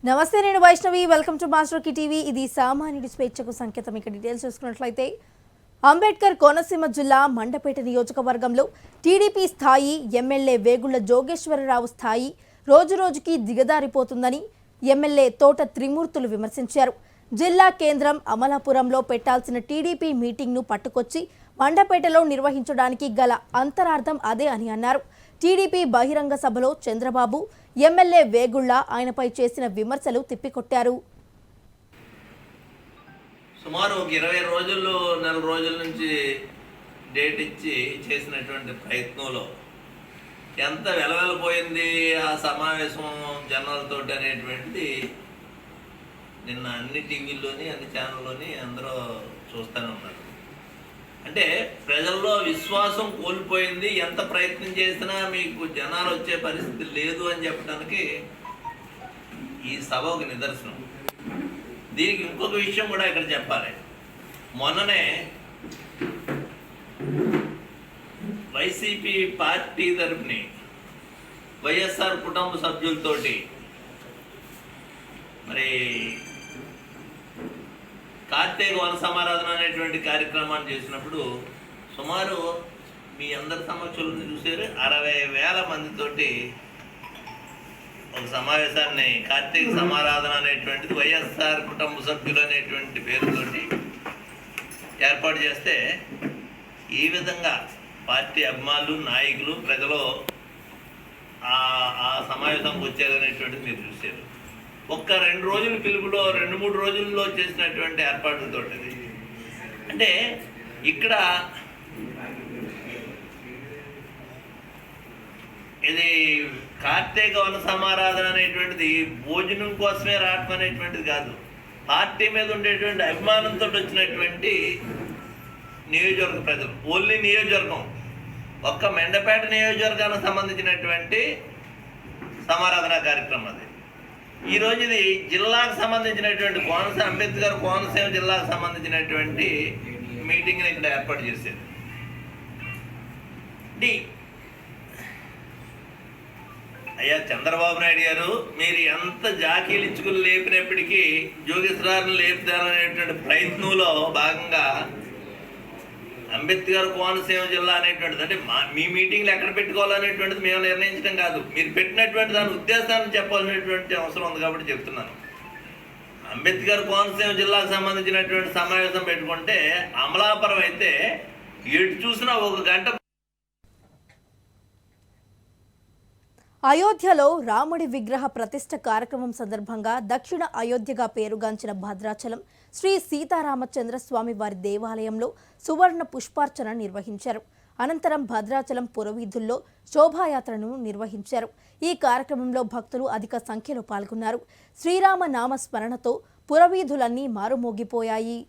నమస్తే, నేను Vaishnavi. Welcome to master కి టీవీ. ఇది సామాన్యుడి స్వేచ్ఛకు సంకేతం. ఇక డీటెయిల్స్ చూసుకున్నట్లయితే అంబేద్కర్ కోనసీమ జిల్లా మండపేట నియోజకవర్గంలో టీడీపీ స్థాయి ఎమ్మెల్యే వేగుళ్ల జోగేశ్వరరావు స్థాయి రోజురోజుకి దిగదారిపోతుందని ఎమ్మెల్యే తోట త్రిమూర్తులు విమర్శించారు. జిల్లా కేంద్రం అమలాపురంలో పెట్టాల్సిన టీడీపీ మీటింగ్ను పట్టుకొచ్చి మండపేటలో నిర్వహించడానికి గల అంతరార్థం అదే అని అన్నారు. టీడీపీ బహిరంగ సభలో చంద్రబాబు, ఎమ్మెల్యే వేగుళ్ల ఆయనపై చేసిన విమర్శలు తిప్పికొట్టారు. సుమారు ఒక 20 రోజుల్లో నెల రోజుల నుంచి డేట్ ఇచ్చి చేసినటువంటి ప్రయత్నంలో ఎంత వెలవెలపోయింది ఆ సమావేశం జనాలతోటి అనేటువంటిది నిన్న అన్ని టీవీల్లోని అన్ని ఛానల్లోని అందరూ చూస్తూనే ఉన్నారు. అంటే ప్రజల్లో విశ్వాసం కోల్పోయింది. ఎంత ప్రయత్నం చేసినా మీకు జనాలు వచ్చే పరిస్థితి లేదు అని చెప్పడానికి ఈ సభ ఒక నిదర్శనం. దీనికి ఇంకొక విషయం కూడా ఇక్కడ చెప్పాలి. మొన్ననే వైసీపీ పార్టీ తరపుని వైఎస్ఆర్ కుటుంబ సభ్యులతోటి మరి కార్తీక వన సమారాధన అనేటువంటి కార్యక్రమాన్ని చేసినప్పుడు సుమారు మీ అందరి సమక్షంలో చూసారు 60,000 మందితోటి ఒక సమావేశాన్ని కార్తీక సమారాధన అనేటువంటిది వైఎస్ఆర్ కుటుంబ సభ్యులు అనేటువంటి పేరుతోటి ఏర్పాటు చేస్తే ఈ విధంగా పార్టీ అభిమానులు, నాయకులు, ప్రజలు ఆ సమావేశంకి వచ్చారనేటువంటిది మీరు చూసారు. ఒక్క 2 రోజుల పిలుపులో 2-3 రోజుల్లో చేసినటువంటి ఏర్పాట్లతో అంటే ఇక్కడ ఇది కార్తీక వన సమారాధన అనేటువంటిది భోజనం కోసమే రావటం అనేటువంటిది కాదు. పార్టీ మీద ఉండేటువంటి అభిమానంతో వచ్చినటువంటి నియోజకవర్గ ప్రజలు, ఓన్లీ నియోజకవర్గం, ఒక్క మెండపేట నియోజకవర్గానికి సంబంధించినటువంటి సమారాధన కార్యక్రమం అది. ఈరోజు ఇది జిల్లాకు సంబంధించినటువంటి అంబేద్కర్ కోనసీమ జిల్లాకు సంబంధించినటువంటి మీటింగ్ని ఇక్కడ ఏర్పాటు చేశారు. అయ్యా చంద్రబాబు నాయుడు గారు, మీరు ఎంత జాకీలు ఇచ్చుకుని లేపినప్పటికీ జోగేశ్వరాన్ని లేపుతారనేటువంటి ప్రయత్నంలో భాగంగా అంబేద్కర్ కోనసీమ జిల్లా అనేటువంటిది అంటే మీ మీటింగ్లు ఎక్కడ పెట్టుకోవాలనేటువంటిది మేము నిర్ణయించడం కాదు, మీరు పెట్టినటువంటి దాని ఉద్దేశాన్ని చెప్పాలనేటువంటి అవసరం ఉంది కాబట్టి చెప్తున్నాను. అంబేద్కర్ కోనసీమ జిల్లాకు సంబంధించినటువంటి సమావేశం పెట్టుకుంటే అమలాపురం అయితే ఎటు చూసినా 1 గంట. అయోధ్యలో రాముడి విగ్రహ ప్రతిష్ఠ కార్యక్రమం సందర్భంగా దక్షిణ అయోధ్యగా పేరుగాంచిన భద్రాచలం శ్రీ సీతారామచంద్ర స్వామి వారి దేవాలయంలో సువర్ణ పుష్పార్చన నిర్వహించారు. అనంతరం భద్రాచలం పురవీధుల్లో శోభాయాత్రను నిర్వహించారు. ఈ కార్యక్రమంలో భక్తులు అధిక సంఖ్యలో పాల్గొన్నారు. శ్రీరామ నామ స్మరణతో పురవీధులన్నీ మారుమోగిపోయాయి.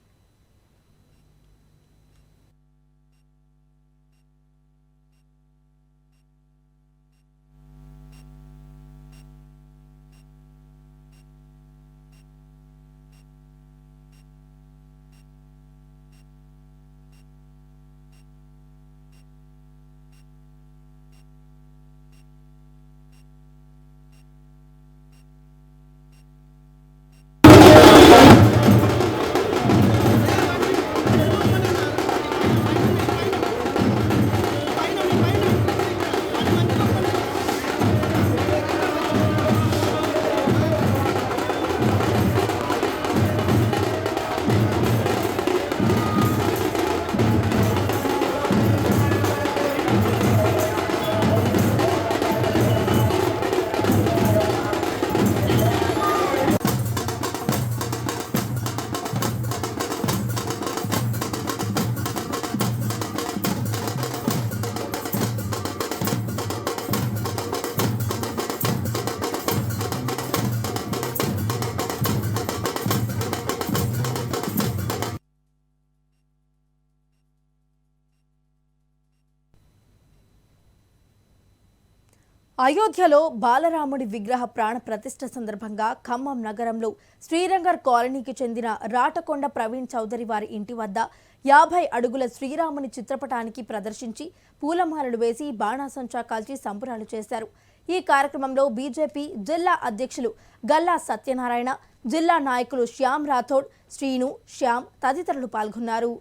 అయోధ్యలో బాలరాముడి విగ్రహ ప్రాణ ప్రతిష్ఠ సందర్భంగా ఖమ్మం నగరంలో శ్రీరంగర్ కాలనీకి చెందిన రాటకొండ ప్రవీణ్ చౌదరి వారి ఇంటి వద్ద 50 అడుగుల శ్రీరాముని చిత్రపటానికి ప్రదర్శించి పూలమాలలు వేసి బాణాసంచా కాల్చి సంబరాలు చేశారు. ఈ కార్యక్రమంలో బీజేపీ జిల్లా అధ్యక్షులు గల్లా సత్యనారాయణ, జిల్లా నాయకులు శ్యామ్ రాథోడ్, శ్రీను, శ్యామ్ తదితరులు పాల్గొన్నారు.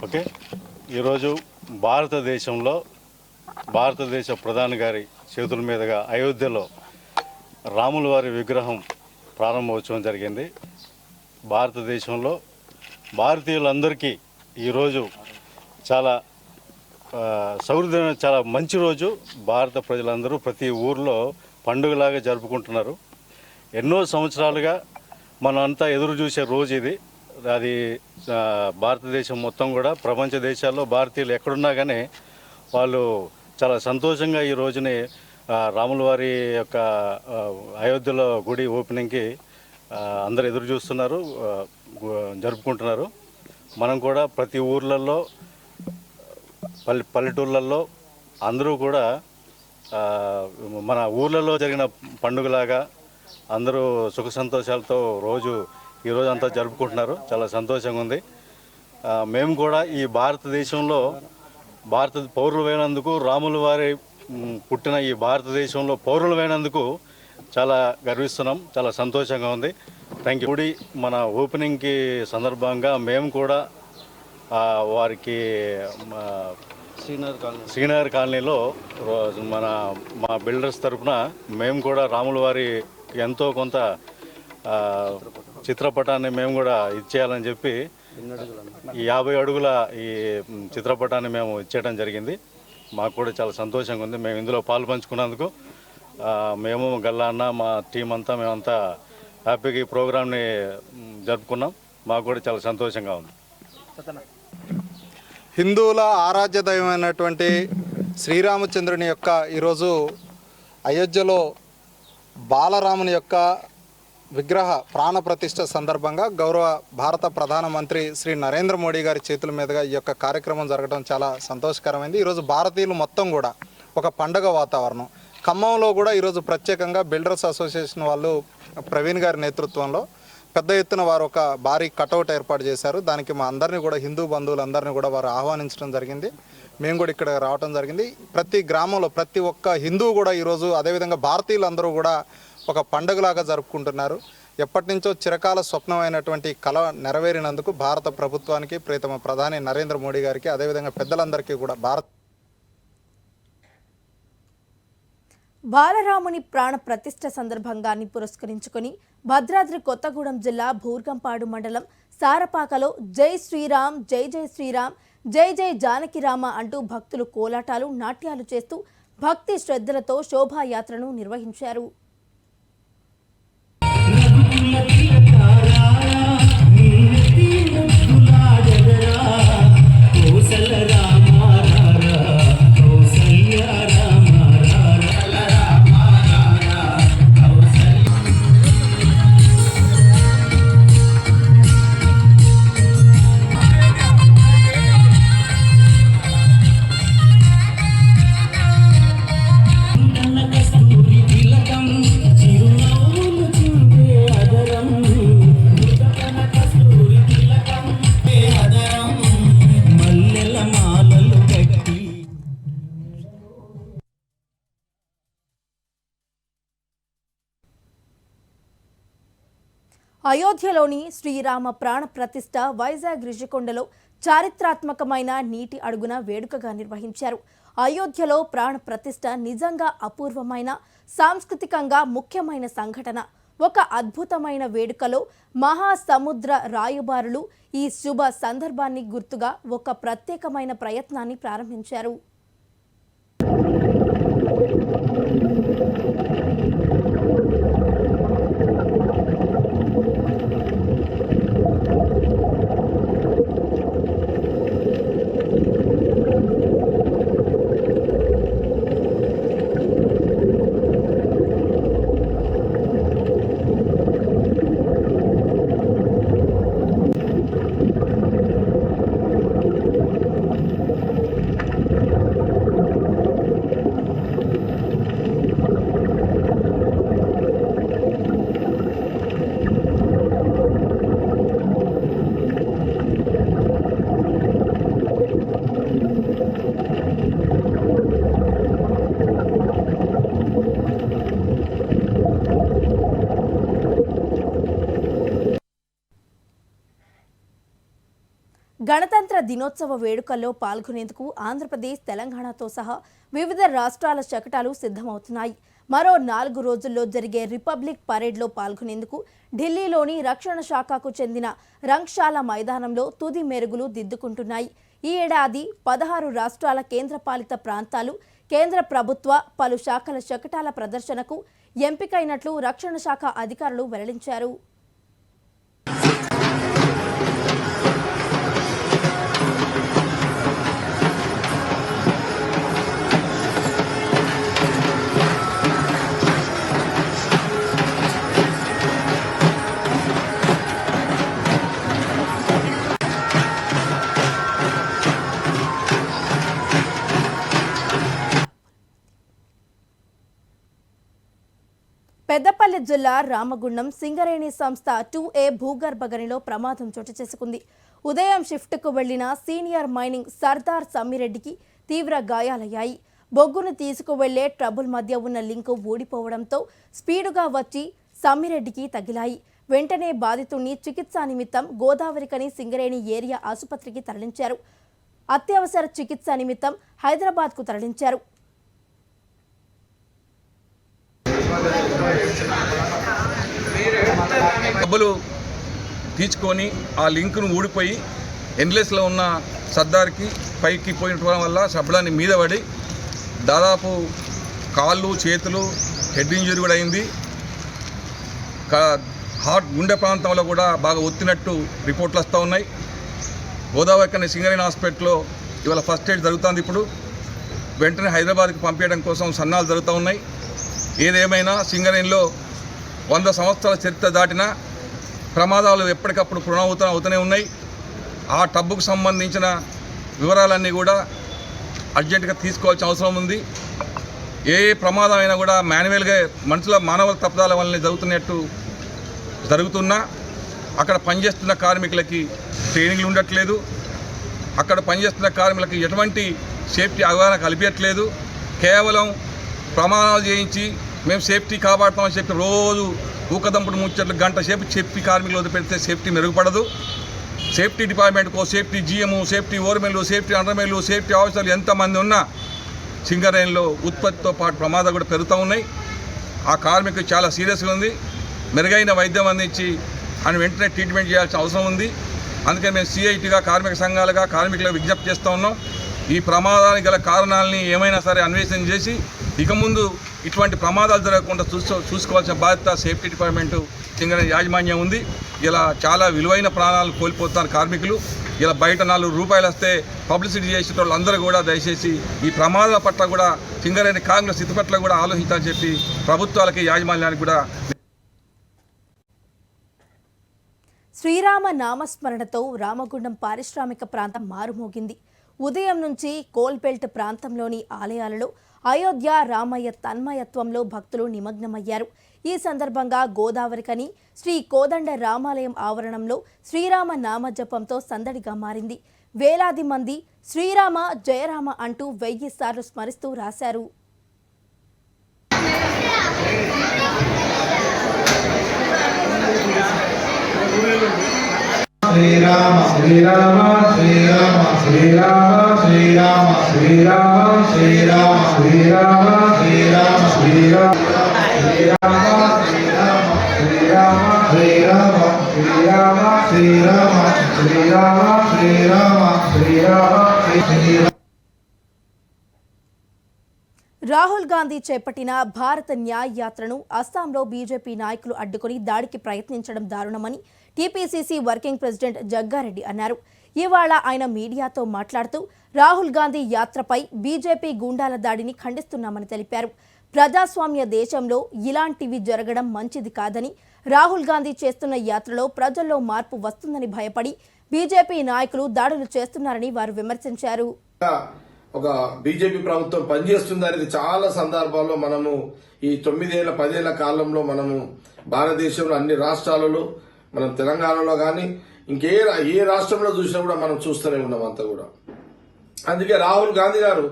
ఓకే, ఈరోజు భారతదేశ ప్రధాని గారి చేతుల మీదుగా అయోధ్యలో రాముల వారి విగ్రహం ప్రారంభోత్సవం జరిగింది. భారతదేశంలో భారతీయులందరికీ ఈరోజు చాలా సౌహృదమైన చాలా మంచి రోజు. భారత ప్రజలందరూ ప్రతి ఊర్లో పండుగలాగా జరుపుకుంటున్నారు. ఎన్నో సంవత్సరాలుగా మనం అంతా ఎదురు చూసే రోజు ఇది. అది భారతదేశం మొత్తం కూడా ప్రపంచ దేశాల్లో భారతీయులు ఎక్కడున్నా కానీ వాళ్ళు చాలా సంతోషంగా ఈ రోజుని రాముల వారి యొక్క అయోధ్యలో గుడి ఓపెనింగ్కి అందరు ఎదురు చూస్తున్నారు, జరుపుకుంటున్నారు. మనం కూడా ప్రతి ఊర్లలో పల్లెటూళ్ళల్లో అందరూ కూడా మన ఊర్లలో జరిగిన పండుగలాగా అందరూ సుఖ సంతోషాలతో ఈరోజు అంతా జరుపుకుంటున్నారు. చాలా సంతోషంగా ఉంది. మేము కూడా ఈ భారతదేశంలో పౌరులమైనందుకు, రాముల వారి పుట్టిన ఈ భారతదేశంలో పౌరులమైనందుకు చాలా గర్విస్తున్నాం. చాలా సంతోషంగా ఉంది. Thank you. గుడి మన ఓపెనింగ్కి సందర్భంగా మేము కూడా వారికి శ్రీనగర్ కాలనీలో మా బిల్డర్స్ తరఫున మేము కూడా రాముల వారి ఎంతో కొంత చిత్రపటాన్ని మేము కూడా ఇచ్చేయాలని చెప్పి ఈ 50 అడుగుల ఈ చిత్రపటాన్ని మేము ఇచ్చేయడం జరిగింది. మాకు కూడా చాలా సంతోషంగా ఉంది. మేము ఇందులో పాలు పంచుకున్నందుకు మేము గల్లా అన్న మా టీం అంతా మేమంతా హ్యాపీగా ఈ ప్రోగ్రామ్ని జరుపుకున్నాం. మాకు కూడా చాలా సంతోషంగా ఉంది. హిందువుల ఆరాధ్య దైవమైనటువంటి శ్రీరామచంద్రుని యొక్క ఈరోజు అయోధ్యలో బాలరాముని యొక్క విగ్రహ ప్రాణప్రతిష్ఠ సందర్భంగా గౌరవ భారత ప్రధానమంత్రి శ్రీ నరేంద్ర మోడీ గారి చేతుల మీదుగా ఈ యొక్క కార్యక్రమం జరగడం చాలా సంతోషకరమైంది. ఈరోజు భారతీయులు మొత్తం కూడా ఒక పండగ వాతావరణం. ఖమ్మంలో కూడా ఈరోజు ప్రత్యేకంగా బిల్డర్స్ అసోసియేషన్ వాళ్ళు ప్రవీణ్ గారి నేతృత్వంలో పెద్ద ఎత్తున వారు ఒక భారీ కటౌట్ ఏర్పాటు చేశారు. దానికి మా అందరినీ కూడా హిందూ బంధువులందరినీ కూడా వారు ఆహ్వానించడం జరిగింది. మేము కూడా ఇక్కడ రావడం జరిగింది. ప్రతి గ్రామంలో ప్రతి ఒక్క హిందువు కూడా ఈరోజు అదేవిధంగా భారతీయులందరూ కూడా ఒక పండుగలాగా జరుపుకుంటున్నారు. ఎప్పటి నుంచో చిరకాల స్వప్నమైనటువంటి కళ నెరవేరినందుకు భారత ప్రభుత్వానికి, ప్రియతమ ప్రధాని నరేంద్ర మోడీ గారికి, అదేవిధంగా పెద్దలందరికీ కూడా బాలరాముని ప్రాణ ప్రతిష్ఠ సందర్భంగాన్ని పురస్కరించుకొని భద్రాద్రి కొత్తగూడెం జిల్లా భూర్గంపాడు మండలం సారపాకలో జై శ్రీరామ్, జై జై శ్రీరామ్, జై జై జానకిరామ అంటూ భక్తులు కోలాటాలు, నాట్యాలు చేస్తూ భక్తి శ్రద్ధలతో శోభాయాత్రను నిర్వహించారు. అయోధ్యలోని శ్రీరామ ప్రాణ ప్రతిష్ఠ వైజాగ్ రిషికొండలో చారిత్రాత్మకమైన నీటి అడుగున వేడుకగా నిర్వహించారు. అయోధ్యలో ప్రాణ ప్రతిష్ఠ నిజంగా అపూర్వమైన, సాంస్కృతికంగా ముఖ్యమైన సంఘటన. ఒక అద్భుతమైన వేడుకలో మహాసముద్ర రాయబారులు ఈ శుభ సందర్భాన్ని గుర్తుగా ఒక ప్రత్యేకమైన ప్రయత్నాన్ని ప్రారంభించారు. గణతంత్ర దినోత్సవ వేడుకల్లో పాల్గొనేందుకు ఆంధ్రప్రదేశ్, తెలంగాణతో సహా వివిధ రాష్ట్రాల శకటాలు సిద్ధమవుతున్నాయి. మరో 4 రోజుల్లో జరిగే రిపబ్లిక్ పరేడ్లో పాల్గొనేందుకు ఢిల్లీలోని రక్షణ శాఖకు చెందిన రంగ్శాల మైదానంలో తుది మెరుగులు దిద్దుకుంటున్నాయి. ఈ ఏడాది 16 రాష్ట్రాల కేంద్రపాలిత ప్రాంతాలు, కేంద్ర ప్రభుత్వ పలు శాఖల శకటాల ప్రదర్శనకు ఎంపికైనట్లు రక్షణ శాఖ అధికారులు వెల్లడించారు. పెద్దపల్లి జిల్లా రామగుండం సింగరేణి సంస్థ 2A భూగర్భ గనిలో ప్రమాదం చోటు చేసుకుంది. ఉదయం షిఫ్ట్కు వెళ్లిన సీనియర్ మైనింగ్ సర్దార్ సమ్మిరెడ్డికి తీవ్ర గాయాలయ్యాయి. బొగ్గును తీసుకువెళ్లే ట్రబుల్ మధ్య ఉన్న లింకు ఊడిపోవడంతో స్పీడుగా వచ్చి సమ్మిరెడ్డికి తగిలాయి. వెంటనే బాధితుణ్ణి చికిత్సా నిమిత్తం గోదావరికని సింగరేణి ఏరియా ఆసుపత్రికి తరలించారు. అత్యవసర చికిత్స నిమిత్తం హైదరాబాద్కు తరలించారు. డబ్బులు తీసుకొని ఆ లింక్ను ఊడిపోయి ఎండ్లెస్లో ఉన్న సర్దార్కి పైకి పోయిన వల్ల సబ్బులన్నీ మీద పడి దాదాపు కాళ్ళు, చేతులు, హెడ్ ఇంజరీ కూడా అయింది. హార్ట్ గుండె ప్రాంతంలో కూడా బాగా ఒత్తినట్టు రిపోర్ట్లు వస్తూ ఉన్నాయి. గోదావరి సింగరేణి హాస్పిటల్లో ఇవాళ ఫస్ట్ ఎయిడ్ జరుగుతుంది. ఇప్పుడు వెంటనే హైదరాబాద్కి పంపించడం కోసం సన్నాలు జరుగుతూ ఉన్నాయి. ఏదేమైనా సింగరేణిలో 100 సంవత్సరాల చరిత్ర దాటిన ప్రమాదాలు ఎప్పటికప్పుడు పునరావృతం అవుతూనే ఉన్నాయి. ఆ టబ్బుకు సంబంధించిన వివరాలన్నీ కూడా అర్జెంటుగా తీసుకోవాల్సిన అవసరం ఉంది. ఏ ప్రమాదం అయినా కూడా మాన్యువల్గా మానవ తప్పిదాల వల్లనే జరుగుతున్నా అక్కడ పనిచేస్తున్న కార్మికులకి ట్రైనింగ్లు ఉండట్లేదు. అక్కడ పనిచేస్తున్న కార్మికులకి ఎటువంటి సేఫ్టీ అవగాహన కల్పించట్లేదు. కేవలం ప్రమాణాలు చేయించి మేము సేఫ్టీ కాపాడుతామని చెప్పి రోజు ఊకదంపుడు ముచ్చట్లు గంట సేపు చెప్పి కార్మికులు వదిలిపెడితే సేఫ్టీ మెరుగుపడదు. సేఫ్టీ డిపార్ట్మెంట్కో సేఫ్టీ జీఎము, సేఫ్టీ ఓర్మెన్లు, సేఫ్టీ అండర్మెన్లు, సేఫ్టీ ఆఫీసర్లు ఎంతమంది ఉన్నా సింగరేణిలో ఉత్పత్తితో పాటు ప్రమాదాలు కూడా పెరుగుతూ ఉన్నాయి. ఆ కార్మికులు చాలా సీరియస్గా ఉంది. మెరుగైన వైద్యం అందించి ఆయన వెంటనే ట్రీట్మెంట్ చేయాల్సిన అవసరం ఉంది. అందుకే మేము సిఐటిగా, కార్మిక సంఘాలుగా కార్మికులకు విజ్ఞప్తి చేస్తూ ఉన్నాం. ఈ ప్రమాదానికి గల కారణాలని ఏమైనా సరే అన్వేషణ చేసి ఇక ముందు ఇటువంటి ప్రమాదాలు జరగకుండా చూసుకోవాల్సిన బాధ్యత సేఫ్టీ డిపార్ట్మెంటు, సింగరేణి యాజమాన్యం ఉంది. ఇలా చాలా విలువైన ప్రాణాలు కోల్పోతున్నారు కార్మికులు. ఇలా బయట ₹4 వస్తే పబ్లిసిటీ చేసే వాళ్ళందరూ కూడా దయచేసి ఈ ప్రమాదాల పట్ల కూడా సింగరేణి కార్మికుల స్థితి పట్ల కూడా ఆలోచించాలని చెప్పి ప్రభుత్వాలకి, యాజమాన్యానికి కూడా. శ్రీరామ నామస్మరణతో రామగుండం పారిశ్రామిక ప్రాంతం మారుమోగింది. ఉదయం నుంచి కోల్బెల్ట్ ప్రాంతంలోని ఆలయాలలో అయోధ్య రామయ్య తన్మయత్వంలో భక్తులు నిమగ్నమయ్యారు. ఈ సందర్భంగా గోదావరికని శ్రీ కోదండ రామాలయం ఆవరణంలో శ్రీరామ నామజపంతో సందడిగా మారింది. వేలాది మంది శ్రీరామ జయరామ అంటూ 1000 సార్లు స్మరిస్తూ రాశారు. శ్రీరామ శ్రీరామ శ్రీరామ శ్రీరామ శ్రీరామ శ్రీరామ శ్రీరామ శ్రీరామ శ్రీరామ శ్రీరామ శ్రీరామ శ్రీరామ శ్రీరామ శ్రీరామ శ్రీరామ శ్రీరామ శ్రీరామ శ్రీరామ. రాహుల్ గాంధీ చేపట్టిన భారత న్యాయ్ యాత్రను అస్సాంలో బీజేపీ నాయకులు అడ్డుకుని దాడికి ప్రయత్నించడం దారుణమని టీపీసీసీ వర్కింగ్ ప్రెసిడెంట్ జగ్గారెడ్డి అన్నారు. ఇవాళ ఆయన మీడియాతో మాట్లాడుతూ రాహుల్ గాంధీ యాత్రపై బీజేపీ గూండాల దాడిని ఖండిస్తున్నామని తెలిపారు. ప్రజాస్వామ్య దేశంలో ఇలాంటివి జరగడం మంచిది కాదని, రాహుల్ గాంధీ చేస్తున్న యాత్రలో ప్రజల్లో మార్పు వస్తుందని భయపడి బీజేపీ నాయకులు దాడులు చేస్తున్నారని వారు విమర్శించారు. ఒక బీజేపీ ప్రభుత్వం పనిచేస్తుంది అనేది చాలా సందర్భాల్లో మనము ఈ 9-10 ఏళ్ల కాలంలో మనము భారతదేశంలో అన్ని రాష్ట్రాలలో, మనం తెలంగాణలో కానీ ఏ రాష్ట్రంలో చూసినా కూడా మనం చూస్తూనే ఉన్నాం అంతా కూడా. అందుకే రాహుల్ గాంధీ గారు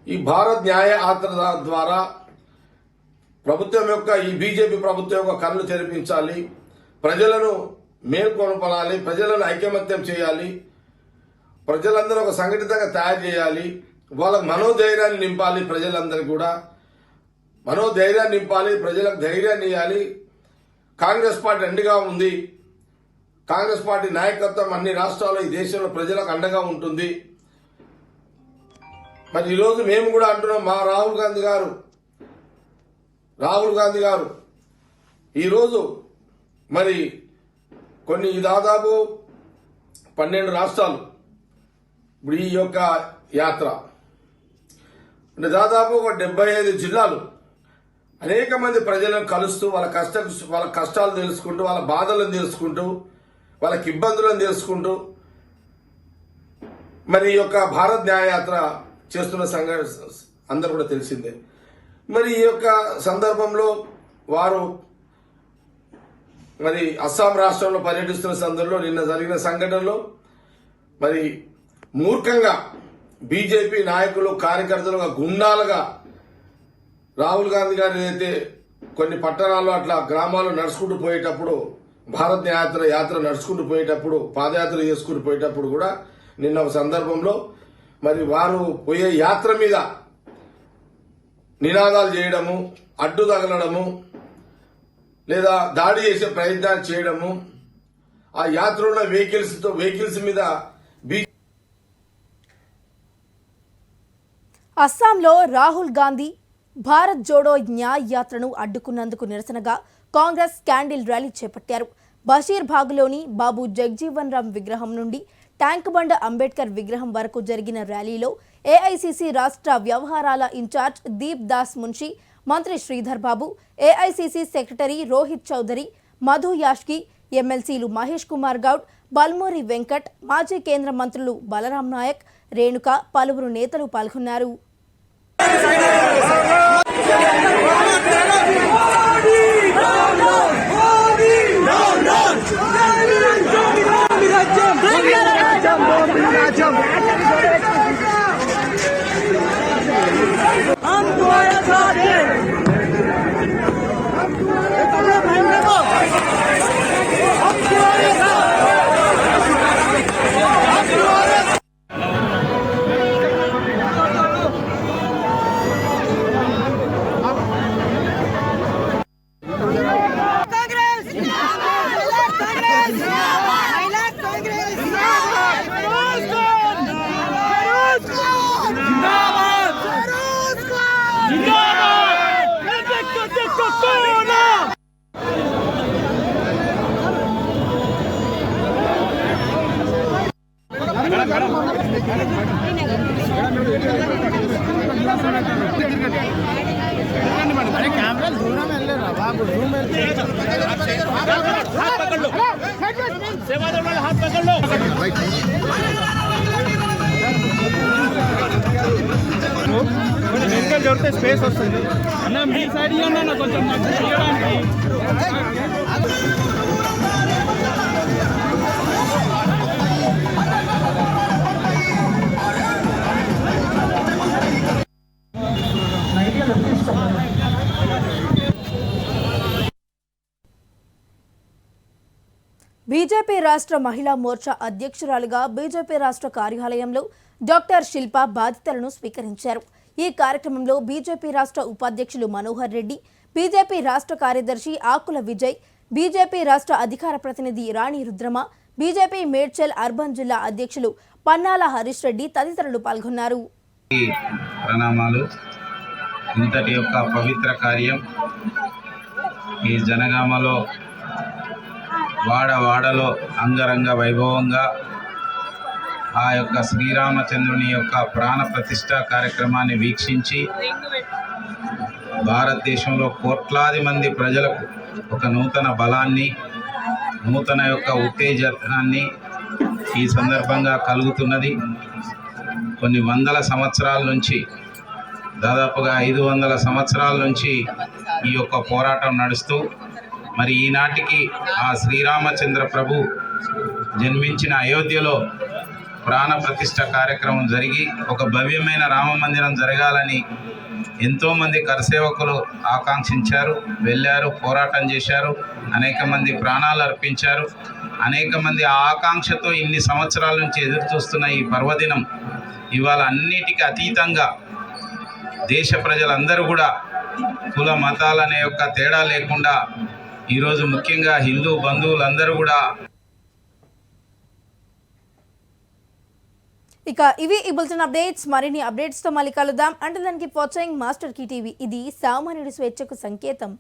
ఈ భారత్ న్యాయ యాత్ర ద్వారా ప్రభుత్వం యొక్క, ఈ బీజేపీ ప్రభుత్వం యొక్క కళ్ళు తెరిపించాలి, ప్రజలను మేల్కొనపాలి, ప్రజలను ఐకమత్యం చేయాలి, ప్రజలందరూ ఒక సంఘటితంగా తయారు చేయాలి, వాళ్ళకు మనోధైర్యాన్ని నింపాలి, ప్రజలందరికీ కూడా మనోధైర్యాన్ని నింపాలి, ప్రజలకు ధైర్యాన్ని ఇవ్వాలి. కాంగ్రెస్ పార్టీ అండగా ఉంది. కాంగ్రెస్ పార్టీ నాయకత్వం అన్ని రాష్ట్రాల్లో ఈ దేశంలో ప్రజలకు అండగా ఉంటుంది. మరి ఈరోజు మేము కూడా అంటున్నాం, మా రాహుల్ గాంధీ గారు ఈరోజు మరి కొన్ని దాదాపు 12 రాష్ట్రాలు ఇప్పుడు ఈ యొక్క యాత్ర అంటే దాదాపు ఒక 75 జిల్లాలు అనేక మంది ప్రజలను కలుస్తూ వాళ్ళ కష్టాలు తెలుసుకుంటూ, వాళ్ళ బాధలను తెలుసుకుంటూ, వాళ్ళకి ఇబ్బందులను తెలుసుకుంటూ మరి ఈ యొక్క భారత్ న్యాయయాత్ర చేస్తున్న అందరూ కూడా తెలిసిందే. మరి ఈ యొక్క సందర్భంలో వారు మరి అస్సాం రాష్ట్రంలో పర్యటిస్తున్న సందర్భంలో నిన్న జరిగిన సంఘటనలో మరి మూర్ఖంగా బీజేపీ నాయకులు, కార్యకర్తలుగా, గుండాలుగా రాహుల్ గాంధీ గారు ఏదైతే కొన్ని పట్టణాల్లో అట్లా గ్రామాల్లో నడుచుకుంటూ పోయేటప్పుడు, భారత్ యాత్ర నడుచుకుంటూ పోయేటప్పుడు, పాదయాత్ర చేసుకుంటూ పోయేటప్పుడు కూడా నిన్న ఒక సందర్భంలో మరి వారు పోయే యాత్ర మీద నినాదాలు చేయడము, అడ్డు తగలడము, లేదా దాడి చేసే ప్రయత్నాలు చేయడము, ఆ యాత్ర ఉన్న వెహికల్స్ మీద అస్సాంలో రాహుల్ గాంధీ భారత్ జోడో న్యాయ్ యాత్రను అడ్డుకున్నందుకు నిరసనగా కాంగ్రెస్ క్యాండిల్ ర్యాలీ చేపట్టారు. బషీర్బాగ్లోని బాబు జగ్జీవన్ రామ్ విగ్రహం నుండి ట్యాంక్ బండ్ అంబేద్కర్ విగ్రహం వరకు జరిగిన ర్యాలీలో ఏఐసీసీ రాష్ట్ర వ్యవహారాల ఇన్ఛార్జ్ దీప్ దాస్ మున్షి, మంత్రి శ్రీధర్ బాబు, ఏఐసీసీ సెక్రటరీ రోహిత్ చౌదరి, మధు యాష్కి, ఎమ్మెల్సీలు మహేష్ కుమార్ గౌడ్, బల్మూరి వెంకట్, మాజీ కేంద్ర మంత్రులు బలరాం నాయక్, రేణుక, పలువురు నేతలు పాల్గొన్నారు. జరిగితే స్పేస్ వస్తుంది అన్న, మీ సైడ్ ఇవ్వండి కొంచెం బీజేపీ రాష్ట్ర మహిళా మోర్చా అధ్యక్షురాలుగా బీజేపీ రాష్ట్ర కార్యాలయంలో డాక్టర్ శిల్ప బాధ్యతలను స్వీకరించారు. ఈ కార్యక్రమంలో బీజేపీ రాష్ట్ర ఉపాధ్యక్షులు మనోహర్ రెడ్డి, బీజేపీ రాష్ట్ర కార్యదర్శి ఆకుల విజయ్, బీజేపీ రాష్ట్ర అధికార ప్రతినిధి రాణి రుద్రమ, బీజేపీ మేడ్చల్ అర్బన్ జిల్లా అధ్యక్షులు పన్నాల హరీష్ రెడ్డి తదితరులు పాల్గొన్నారు. ప్రణామాలు. ఇంతటి యొక్క పవిత్ర కార్యం ఈ జనగామలో వాడవాడలో అంగరంగ వైభవంగా ఆ యొక్క శ్రీరామచంద్రుని యొక్క ప్రాణ ప్రతిష్ఠా కార్యక్రమాన్ని వీక్షించి భారతదేశంలో కోట్లాది మంది ప్రజలకు ఒక నూతన బలాన్ని, నూతన యొక్క ఉత్తేజాన్ని ఈ సందర్భంగా కలుగుతున్నది. కొన్ని వందల సంవత్సరాల నుంచి, దాదాపుగా 500 సంవత్సరాల నుంచి ఈ యొక్క పోరాటం నడుస్తూ మరి ఈనాటికి ఆ శ్రీరామచంద్ర ప్రభు జన్మించిన అయోధ్యలో ప్రాణ ప్రతిష్ఠ కార్యక్రమం జరిగి ఒక భవ్యమైన రామ మందిరం జరగాలని ఎంతోమంది కరసేవకులు ఆకాంక్షించారు, వెళ్ళారు, పోరాటం చేశారు, అనేక మంది ప్రాణాలు అర్పించారు. అనేక మంది ఆకాంక్షతో ఇన్ని సంవత్సరాల నుంచి ఎదురు చూస్తున్న ఈ పర్వదినం ఇవాళ అన్నిటికీ అతీతంగా దేశ ప్రజలందరూ కూడా కుల మతాలనే యొక్క తేడా లేకుండా ఈరోజు ముఖ్యంగా హిందూ బంధువులందరూ కూడా ఇక ఇవి ఈ బులెటిన్ అప్డేట్స్. మరిన్ని అప్డేట్స్తో మళ్ళీ కలుద్దాం. అంటే దానికి వాచింగ్ మాస్టర్ కీ టీవీ. ఇది సామాన్యుడి స్వేచ్ఛకు సంకేతం.